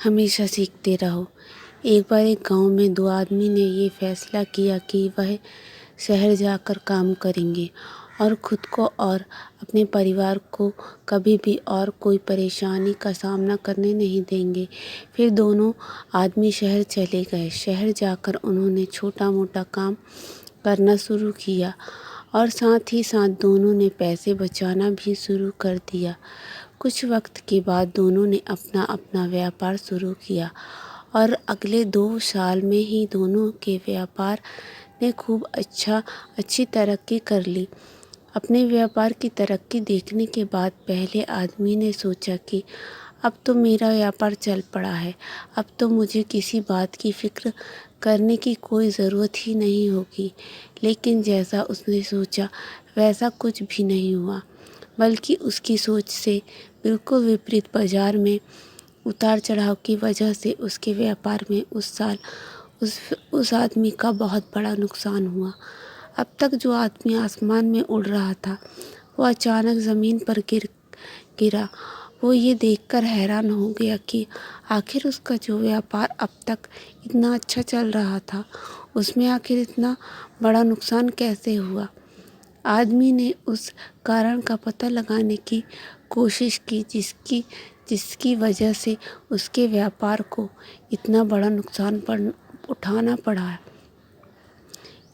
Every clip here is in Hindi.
हमेशा सीखते रहो। एक बार एक गांव में दो आदमी ने ये फैसला किया कि वह शहर जाकर काम करेंगे और खुद को और अपने परिवार को कभी भी और कोई परेशानी का सामना करने नहीं देंगे। फिर दोनों आदमी शहर चले गए। शहर जाकर उन्होंने छोटा मोटा काम करना शुरू किया और साथ ही साथ दोनों ने पैसे बचाना भी शुरू कर दिया। कुछ वक्त के बाद दोनों ने अपना अपना व्यापार शुरू किया और अगले 2 साल में ही दोनों के व्यापार ने खूब अच्छी तरक्की कर ली। अपने व्यापार की तरक्की देखने के बाद पहले आदमी ने सोचा कि अब तो मेरा व्यापार चल पड़ा है, अब तो मुझे किसी बात की फ़िक्र करने की कोई ज़रूरत ही नहीं होगी। लेकिन जैसा उसने सोचा वैसा कुछ भी नहीं हुआ, बल्कि उसकी सोच से बिल्कुल विपरीत बाज़ार में उतार चढ़ाव की वजह से उसके व्यापार में उस साल उस आदमी का बहुत बड़ा नुकसान हुआ। अब तक जो आदमी आसमान में उड़ रहा था वो अचानक ज़मीन पर गिरा। वो ये देखकर हैरान हो गया कि आखिर उसका जो व्यापार अब तक इतना अच्छा चल रहा था उसमें आखिर इतना बड़ा नुकसान कैसे हुआ। आदमी ने उस कारण का पता लगाने की कोशिश की जिसकी वजह से उसके व्यापार को इतना बड़ा नुकसान उठाना पड़ा।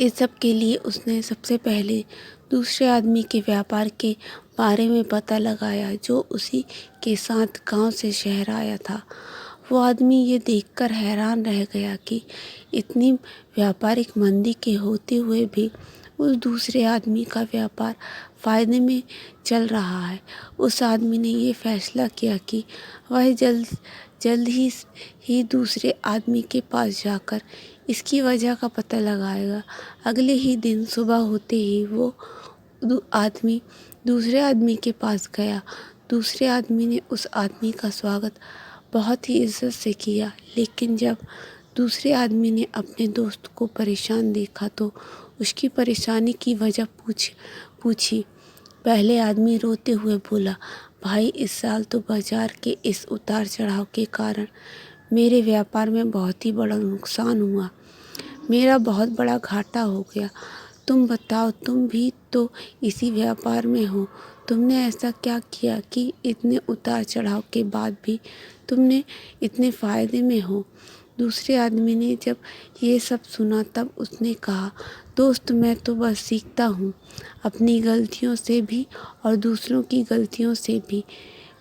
इस सब के लिए उसने सबसे पहले दूसरे आदमी के व्यापार के बारे में पता लगाया जो उसी के साथ गांव से शहर आया था। वो आदमी ये देखकर हैरान रह गया कि इतनी व्यापारिक मंदी के होते हुए भी उस दूसरे आदमी का व्यापार फ़ायदे में चल रहा है। उस आदमी ने ये फैसला किया कि वह जल्द ही दूसरे आदमी के पास जाकर इसकी वजह का पता लगाएगा। अगले ही दिन सुबह होते ही वो आदमी दूसरे आदमी के पास गया। दूसरे आदमी ने उस आदमी का स्वागत बहुत ही इज्जत से किया, लेकिन जब दूसरे आदमी ने अपने दोस्त को परेशान देखा तो उसकी परेशानी की वजह पूछी। पहले आदमी रोते हुए बोला, भाई इस साल तो बाजार के इस उतार चढ़ाव के कारण मेरे व्यापार में बहुत ही बड़ा नुकसान हुआ, मेरा बहुत बड़ा घाटा हो गया। तुम बताओ, तुम भी तो इसी व्यापार में हो, तुमने ऐसा क्या किया कि इतने उतार चढ़ाव के बाद भी तुमने इतने फ़ायदे में हो। दूसरे आदमी ने जब ये सब सुना तब उसने कहा, दोस्त मैं तो बस सीखता हूँ अपनी गलतियों से भी और दूसरों की गलतियों से भी।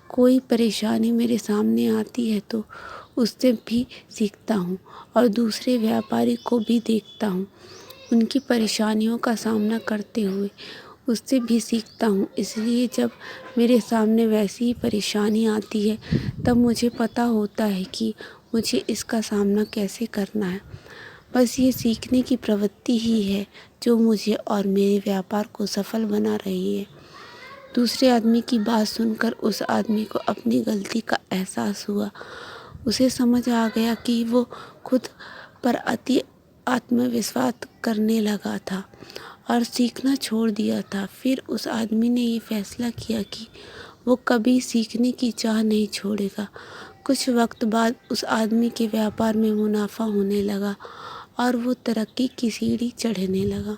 कोई परेशानी मेरे सामने आती है तो उससे भी सीखता हूँ और दूसरे व्यापारी को भी देखता हूँ, उनकी परेशानियों का सामना करते हुए उससे भी सीखता हूँ। इसलिए जब मेरे सामने वैसी ही परेशानी आती है तब मुझे पता होता है कि मुझे इसका सामना कैसे करना है। बस ये सीखने की प्रवृत्ति ही है जो मुझे और मेरे व्यापार को सफल बना रही है। दूसरे आदमी की बात सुनकर उस आदमी को अपनी गलती का एहसास हुआ। उसे समझ आ गया कि वो खुद पर अति आत्मविश्वास करने लगा था और सीखना छोड़ दिया था। फिर उस आदमी ने ये फैसला किया कि वो कभी सीखने की चाह नहीं छोड़ेगा। कुछ वक्त बाद उस आदमी के व्यापार में मुनाफा होने लगा और वो तरक्की की सीढ़ी चढ़ने लगा।